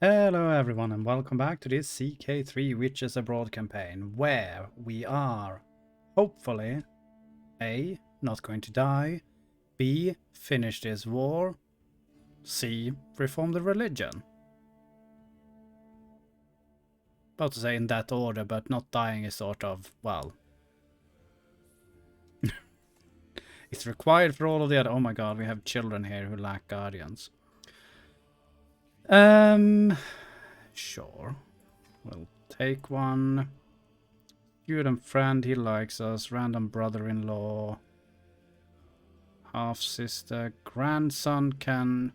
Hello everyone and welcome back to this CK3 Witches Abroad campaign, where we are, hopefully, A. Not going to die, B. Finish this war, C. Reform the religion. About to say in that order, but not dying is sort of, well... it's required for all of the other... Oh my god, we have children here who lack guardians. Sure. We'll take one. Student friend, he likes us. Random brother-in-law. Half-sister. Grandson can...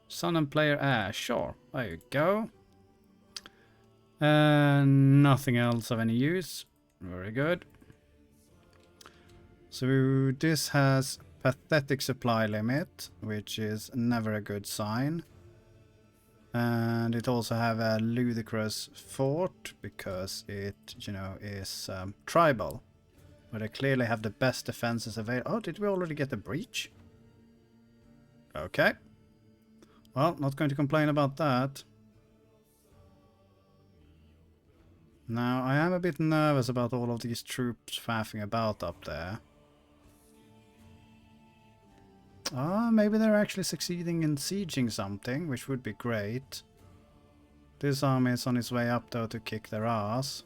Son and player heir. Sure. There you go. Nothing else of any use. Very good. So this has pathetic supply limit, which is never a good sign. And it also have a ludicrous fort because it, you know, is tribal. But they clearly have the best defenses available. Oh, did we already get the breach? Okay. Well, not going to complain about that. Now, I am a bit nervous about all of these troops faffing about up there. Ah, maybe they're actually succeeding in sieging something, which would be great. This army is on its way up though to kick their ass.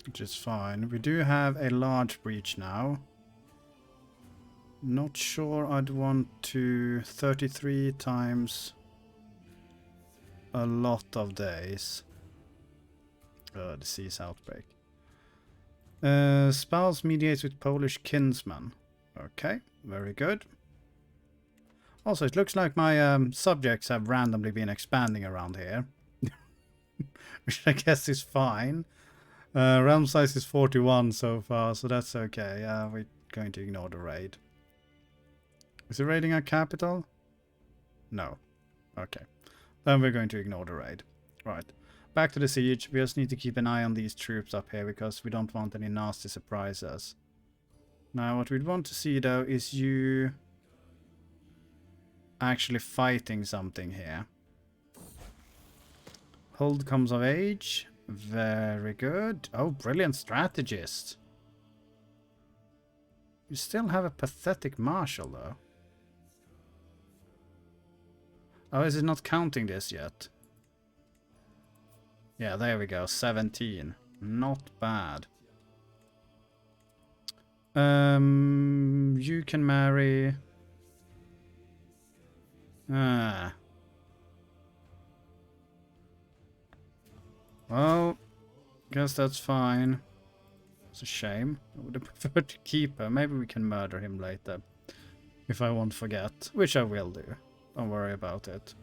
Which is fine. We do have a large breach now. Not sure I'd want to 33 times a lot of days. Disease outbreak. Spouse mediates with Polish kinsman. Okay, very good. Also, it looks like my subjects have randomly been expanding around here. Which I guess is fine. Realm size is 41 so far, so that's okay. We're going to ignore the raid. Is it raiding our capital? No. Okay. Then we're going to ignore the raid. Right. Back to the siege. We just need to keep an eye on these troops up here because we don't want any nasty surprises. Now what we'd want to see though is you actually fighting something here. Hold comes of age. Very good. Oh, brilliant strategist. You still have a pathetic marshal though. Oh, is it not counting this yet? Yeah, there we go. 17. Not bad. You can marry... Well, guess that's fine. It's a shame. I would have preferred to keep her. Maybe we can murder him later. If I won't forget. Which I will do. Don't worry about it.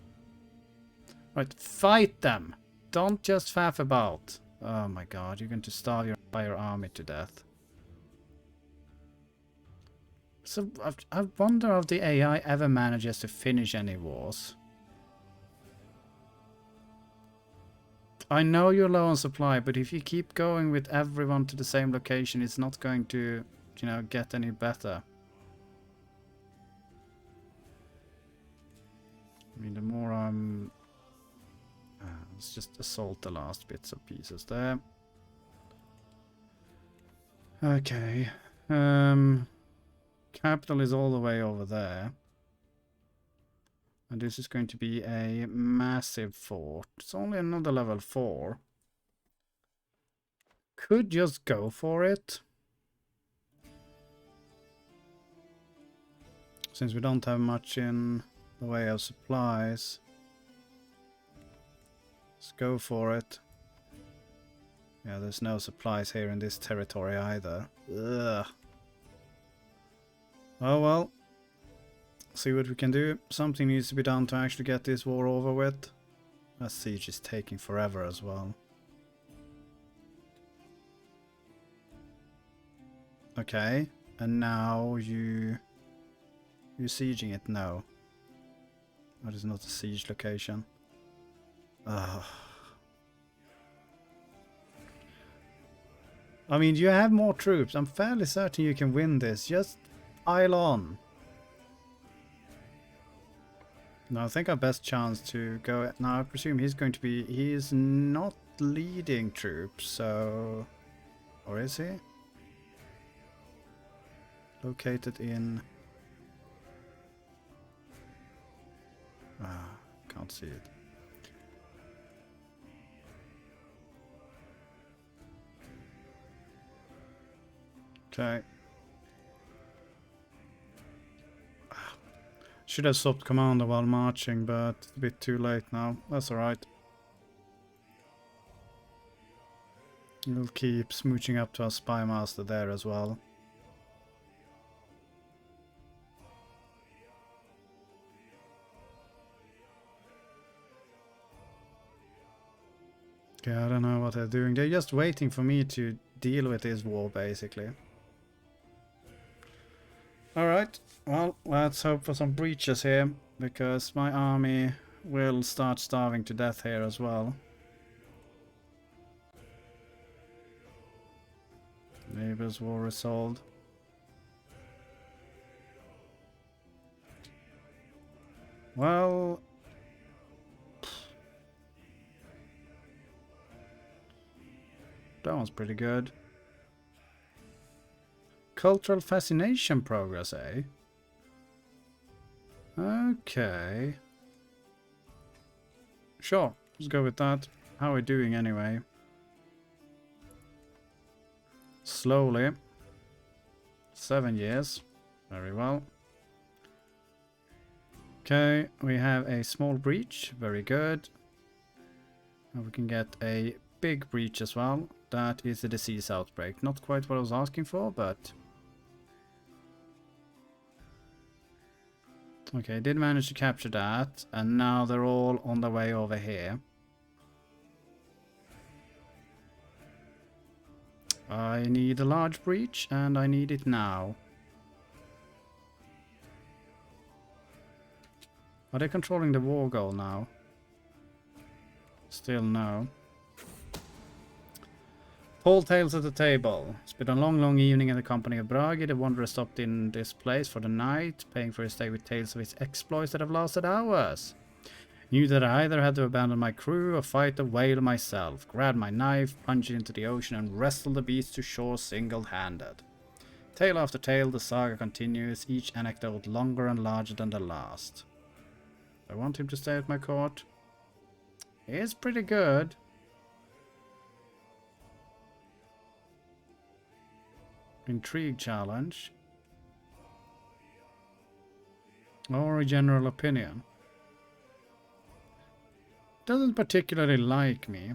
Right, fight them! Don't just faff about. Oh my god, you're going to starve your entire army to death. So, I wonder if the AI ever manages to finish any wars. I know you're low on supply, but if you keep going with everyone to the same location, it's not going to, you know, get any better. I mean, the more I'm... let's just assault the last bits of pieces there. Okay. Capital is all the way over there. And this is going to be a massive fort. It's only another level 4. Could just go for it. Since we don't have much in the way of supplies. Let's go for it. Yeah, there's no supplies here in this territory either. Ugh. Oh well. See what we can do. Something needs to be done to actually get this war over with. That siege is taking forever as well. Okay. And now you're sieging it? No. That is not a siege location. Ugh. I mean, you have more troops. I'm fairly certain you can win this. Just pile on. No, I think our best chance to go... Now, I presume he's going to be... He is not leading troops, so... Or is he? Located in... Ah, can't see it. Okay. Should have stopped commander while marching, but it's a bit too late now. That's alright. We'll keep smooching up to our spy master there as well. Yeah, I don't know what they're doing. They're just waiting for me to deal with this war, basically. Alright, well, let's hope for some breaches here, because my army will start starving to death here as well. Neighbors war resolved. Well... That one's pretty good. Cultural fascination progress, eh? Okay. Sure, let's go with that. How are we doing anyway? Slowly. 7 years. Very well. Okay, we have a small breach. Very good. And we can get a big breach as well. That is a disease outbreak. Not quite what I was asking for, but... Okay, did manage to capture that. And now they're all on their way over here. I need a large breach, and I need it now. Are they controlling the war goal now? Still no. Paul tales at the table. It's been a long evening in the company of Bragi. The wanderer stopped in this place for the night, paying for his stay with tales of his exploits that have lasted hours. Knew that I either had to abandon my crew or fight the whale myself, grab my knife, plunge it into the ocean and wrestle the beast to shore single-handed. Tale after tale, the saga continues, each anecdote longer and larger than the last. I want him to stay at my court. He is pretty good. Intrigue challenge. Or a general opinion. Doesn't particularly like me.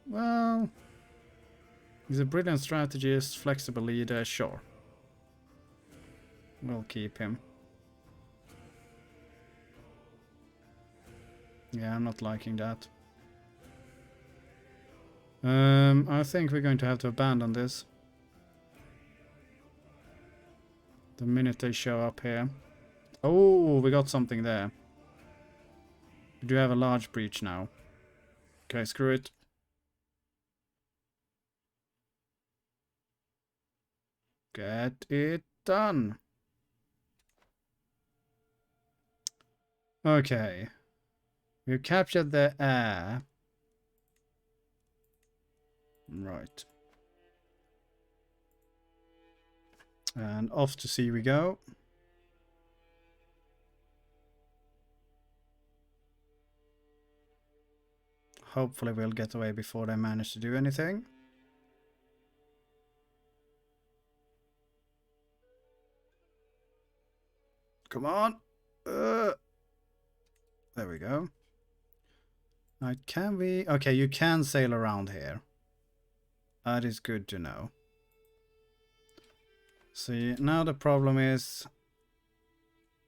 Well, he's a brilliant strategist, flexible leader, sure. We'll keep him. Yeah, I'm not liking that. I think we're going to have to abandon this. The minute they show up here. Oh, we got something there. We do have a large breach now. Okay, screw it. Get it done. Okay. We've captured the air. Right. And off to sea we go. Hopefully we'll get away before they manage to do anything. Come on. There we go. Right, can we... Okay, you can sail around here. That is good to know. See, now the problem is...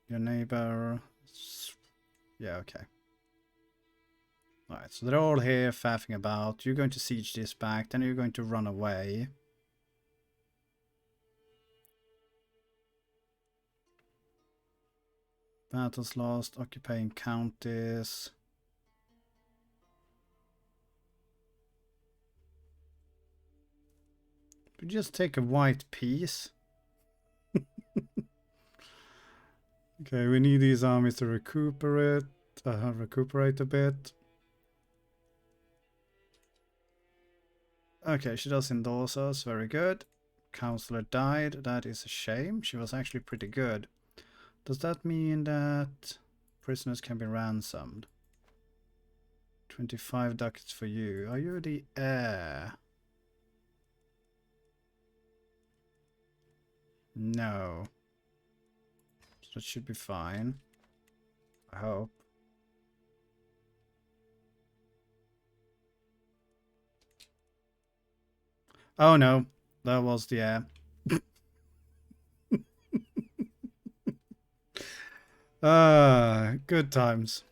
Your neighbor... Yeah, okay. Alright, so they're all here faffing about. You're going to siege this back, then you're going to run away. Battles lost, occupying counties. We just take a white piece. Okay, we need these armies to recuperate a bit. Okay, she does endorse us. Very good. Counselor died. That is a shame. She was actually pretty good. Does that mean that prisoners can be ransomed? 25 ducats for you. Are you the heir? No. So that should be fine. I hope. Oh no, that was the heir. Good times.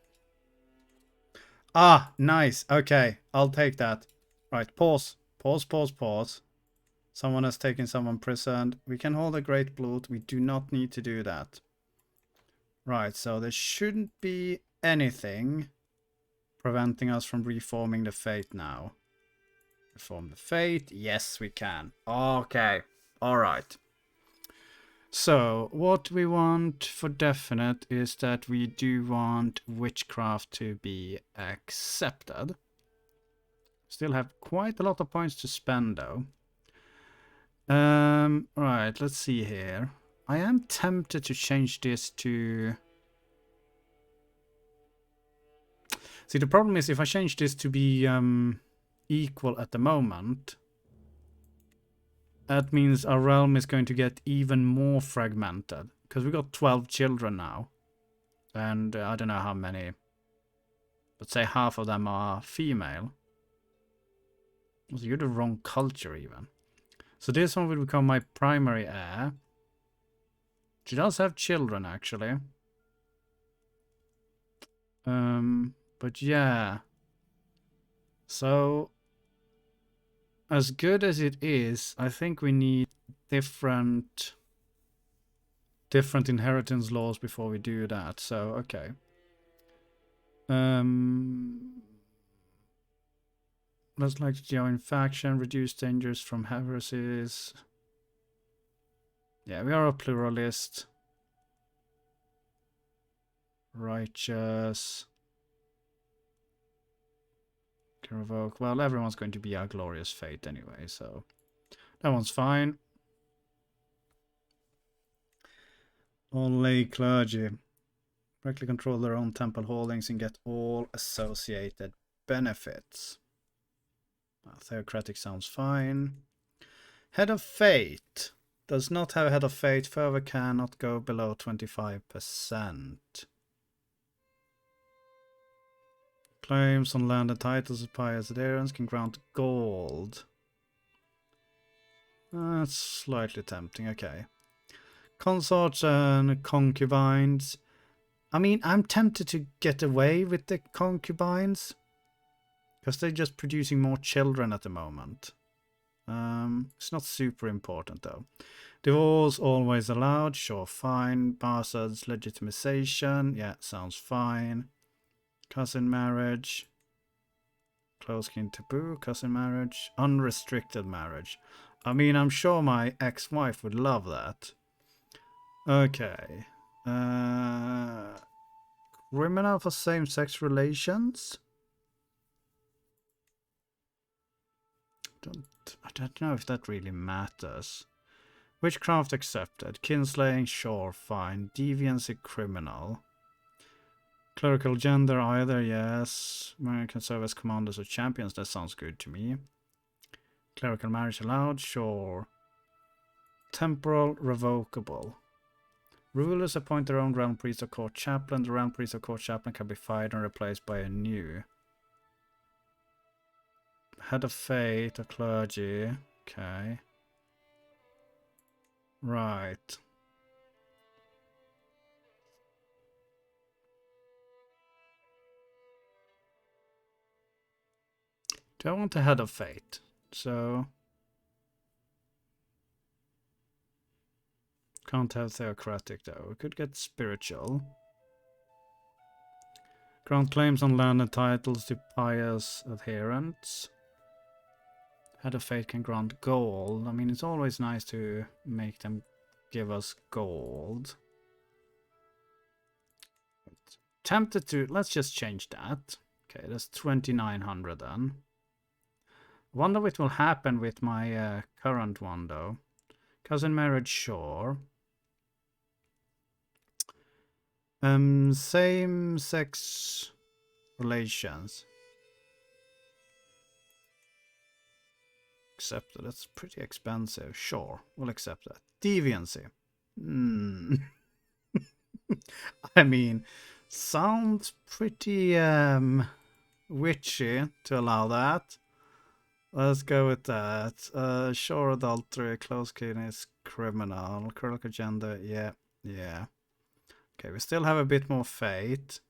Ah, nice. Okay, I'll take that. Right, pause. Pause, pause, pause. Someone has taken someone prisoned. We can hold a great bloat. We do not need to do that. Right, so there shouldn't be anything preventing us from reforming the fate now. Reform the fate. Yes, we can. Okay. All right. So, what we want for definite is that we do want witchcraft to be accepted. Still have quite a lot of points to spend though. Right, let's see here. I am tempted to change this to... See, the problem is if I change this to be equal at the moment, that means our realm is going to get even more fragmented. Because we got 12 children now. And I don't know how many. Let's say half of them are female. So you're the wrong culture even. So this one will become my primary heir. She does have children actually. But yeah. So as good as it is, I think we need different inheritance laws before we do that. So okay. Let's like to join faction, reduce dangers from heresies. Yeah, we are a pluralist. Righteous. Can revoke. Well, everyone's going to be our glorious fate anyway, so that one's fine. All lay clergy. Directly control their own temple holdings and get all associated benefits. Theocratic sounds fine. Head of Fate. Does not have a Head of Fate. Further cannot go below 25%. Claims on land and titles of pious adherents can grant gold. That's slightly tempting, okay. Consorts and concubines. I mean, I'm tempted to get away with the concubines. Because they're just producing more children at the moment. It's not super important though. Divorce always allowed, sure, fine. Bastards legitimization, yeah, sounds fine. Cousin marriage. Close kin taboo, cousin marriage. Unrestricted marriage. I mean, I'm sure my ex-wife would love that. Okay. Criminal for same-sex relations? I don't know if that really matters. Witchcraft accepted. Kinslaying, sure, fine. Deviancy, criminal. Clerical gender, either, yes. American service commanders or champions, that sounds good to me. Clerical marriage allowed, sure. Temporal, revocable. Rulers appoint their own realm priest or court chaplain. The realm priest or court chaplain can be fired and replaced by a new. Head of fate or clergy. Okay. Right. Do I want a head of fate? So... Can't have theocratic though. We could get spiritual. Grant claims on land and titles to pious adherents. Head of fate can grant gold. I mean, it's always nice to make them give us gold. Tempted to... Let's just change that. Okay, that's 2,900 then. Wonder what will happen with my current one though. Cousin marriage, sure. Same-sex relations. Accepted. That's pretty expensive. Sure, we'll accept that. Deviancy. I mean, sounds pretty witchy to allow that. Let's go with that. Sure, adultery, close kin is criminal. Cruel agenda, yeah. Okay, we still have a bit more fate.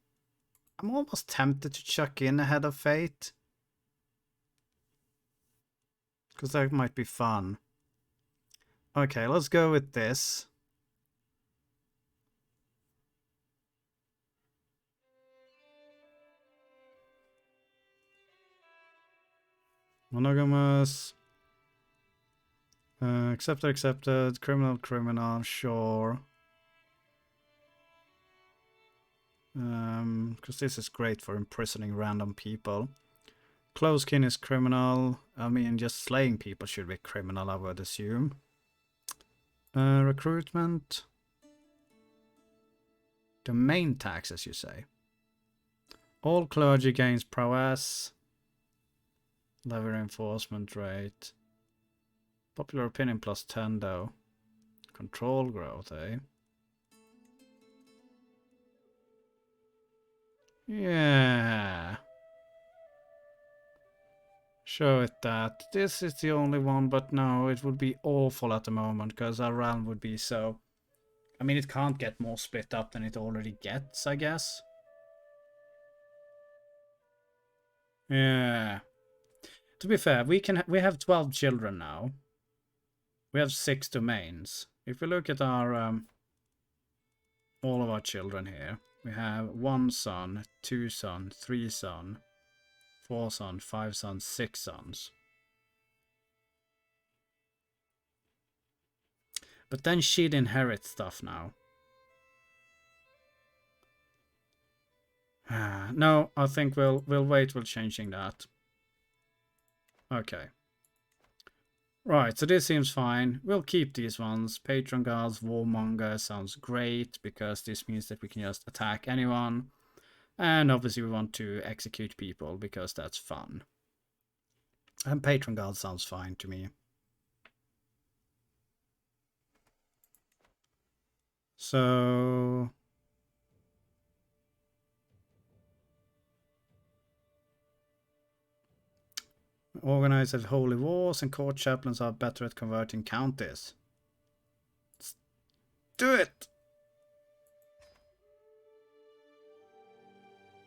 I'm almost tempted to chuck in ahead of fate. Because that might be fun. Okay, let's go with this. Monogamous. Accepted. Criminal, sure. Because this is great for imprisoning random people. Close kin is criminal. I mean, just slaying people should be criminal, I would assume. Recruitment. Domain taxes, you say. All clergy gains prowess. Levy reinforcement rate. Popular opinion plus 10 though. Control growth, eh? Yeah. Show it that. This is the only one, but no, it would be awful at the moment because our realm would be so... I mean, it can't get more split up than it already gets, I guess. Yeah. To be fair, we have 12 children now. We have 6 domains. If we look at our all of our children here, we have 1 son, 2 sons, 3 sons, 4 sons, 5 sons, 6 sons. But then she'd inherit stuff now. No, I think we'll wait with changing that. Okay. Right, so this seems fine. We'll keep these ones. Patron guards, warmonger sounds great because this means that we can just attack anyone. And obviously we want to execute people because that's fun. And patron guard sounds fine to me. So... Organize at holy wars and court chaplains are better at converting counties. Let's do it!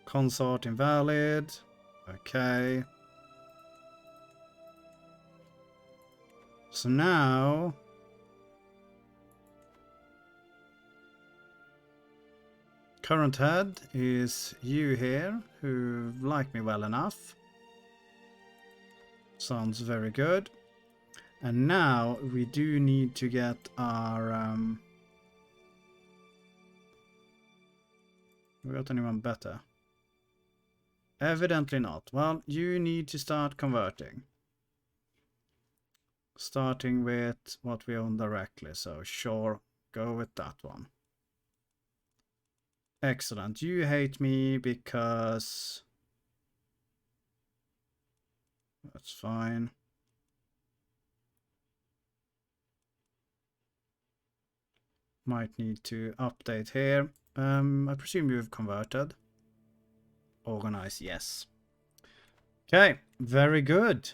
Consort invalid. Okay. So now... Current head is you here, who like me well enough. Sounds very good. And now we do need to get our... We got anyone better? Evidently not. Well, you need to start converting. Starting with what we own directly. So sure, go with that one. Excellent. You hate me because... That's fine. Might need to update here. I presume you've converted. Organize, yes. Okay, very good.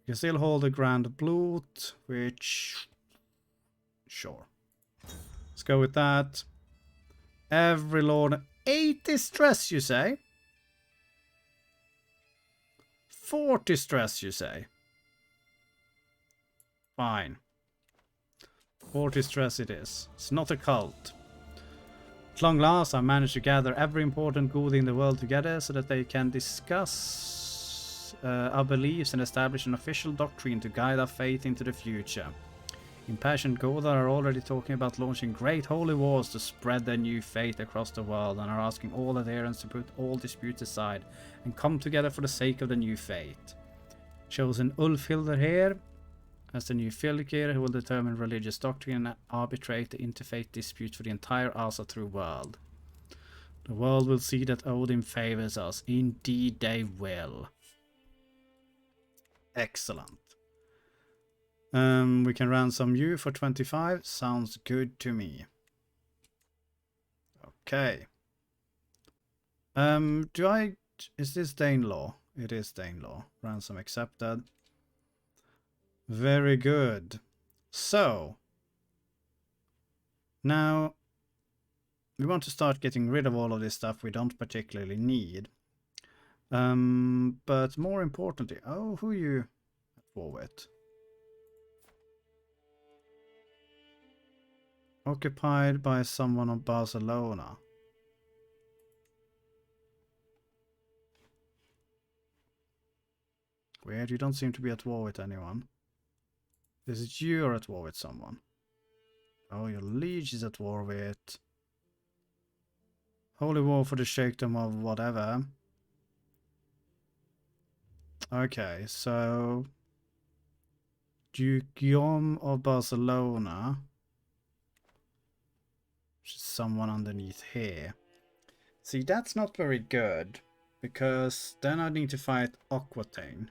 You can still hold a grand bloat, which... Sure. Let's go with that. Every lord... 80 stress, you say? 40 stress, you say? Fine. 40 stress it is. It's not a cult. At long last, I managed to gather every important good in the world together so that they can discuss our beliefs and establish an official doctrine to guide our faith into the future. Impassioned Goda are already talking about launching great holy wars to spread their new faith across the world, and are asking all adherents to put all disputes aside and come together for the sake of the new faith. Chosen Ulfhilder here as the new Fylgir, who will determine religious doctrine and arbitrate the interfaith disputes for the entire Asa through world. The world will see that Odin favors us. Indeed they will. Excellent. We can ransom you for 25. Sounds good to me. Okay. Is this Danelaw? It is Danelaw. Ransom accepted. Very good. So, now we want to start getting rid of all of this stuff we don't particularly need. But more importantly, who are you at war with? Occupied by someone of Barcelona. Weird, you don't seem to be at war with anyone. Is it you're at war with someone? Oh, your liege is at war with... Holy war for the shakedom of whatever. Okay, so... Duke Guillaume of Barcelona... Someone underneath here. See, that's not very good, because then I need to fight Aquitaine.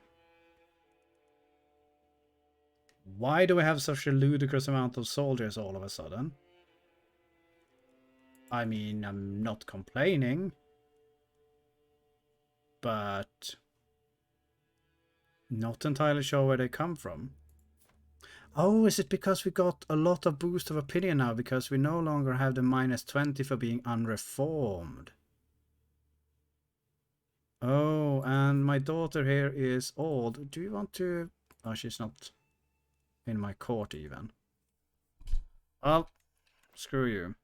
Why do we have such a ludicrous amount of soldiers all of a sudden? I mean, I'm not complaining, but not entirely sure where they come from. Oh, is it because we got a lot of boost of opinion now because we no longer have the -20 for being unreformed? Oh, and my daughter here is old. Do you want to... Oh, she's not in my court even. Well, screw you.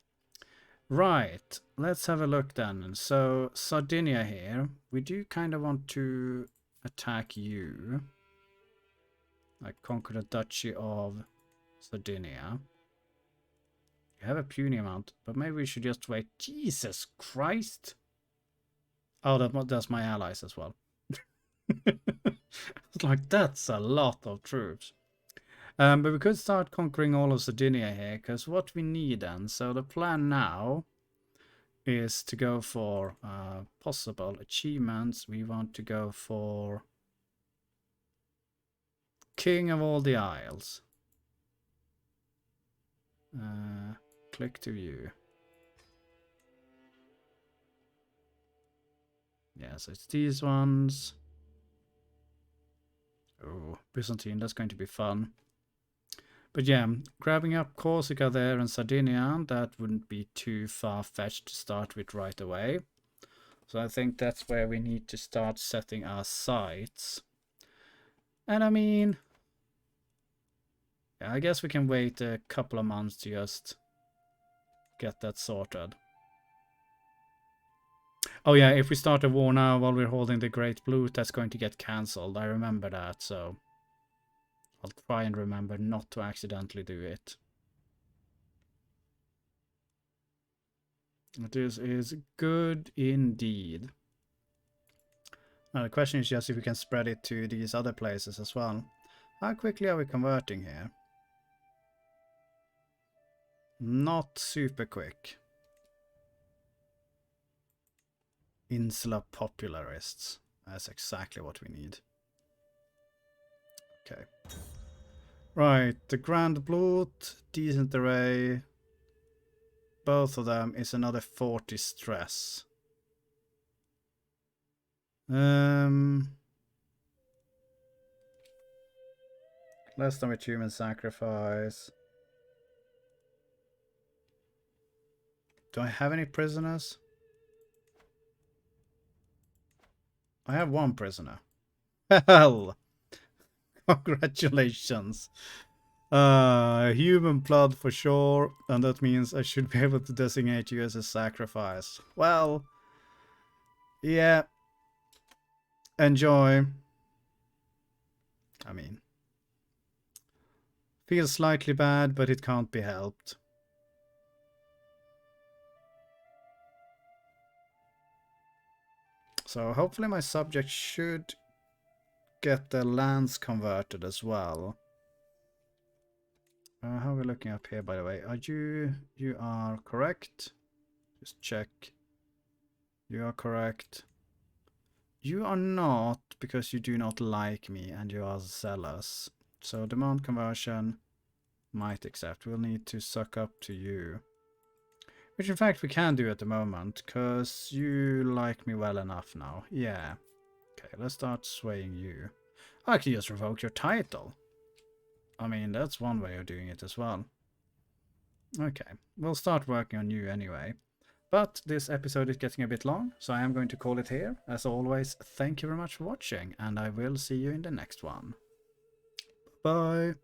Right, let's have a look then. So, Sardinia here. We do kind of want to attack you. Like conquer the Duchy of Sardinia. You have a puny amount, but maybe we should just wait. Jesus Christ! Oh, that's my allies as well. It's like, that's a lot of troops. But we could start conquering all of Sardinia here, because what we need then, so the plan now is to go for possible achievements. We want to go for King of all the Isles. Click to view. Yeah, so it's these ones. Oh, Byzantine, that's going to be fun. But yeah, grabbing up Corsica there and Sardinia, that wouldn't be too far-fetched to start with right away. So I think that's where we need to start setting our sights. And I mean, yeah, I guess we can wait a couple of months to just get that sorted. Oh yeah, if we start a war now while we're holding the Great Blue, that's going to get cancelled. I remember that, so I'll try and remember not to accidentally do it. This is good indeed. Now the question is just if we can spread it to these other places as well. How quickly are we converting here? Not super quick. Insular popularists. That's exactly what we need. Okay. Right, the Grand Blut, decent array. Both of them is another 40 stress. Less than with human sacrifice. Do I have any prisoners? I have one prisoner. Hell! Congratulations. Human blood for sure, and that means I should be able to designate you as a sacrifice. Well, yeah. Enjoy. I mean, Feels slightly bad, but it can't be helped. So hopefully my subject should get the lands converted as well. How are we looking up here, by the way? Are you are correct. Just check. You are correct. You are not, because you do not like me and you are zealous. So demand conversion, might accept. We'll need to suck up to you. Which in fact we can do at the moment, because you like me well enough now. Yeah. Okay, let's start swaying you. I can just revoke your title. I mean, that's one way of doing it as well. Okay, we'll start working on you anyway. But this episode is getting a bit long, so I am going to call it here. As always, thank you very much for watching, and I will see you in the next one. Bye!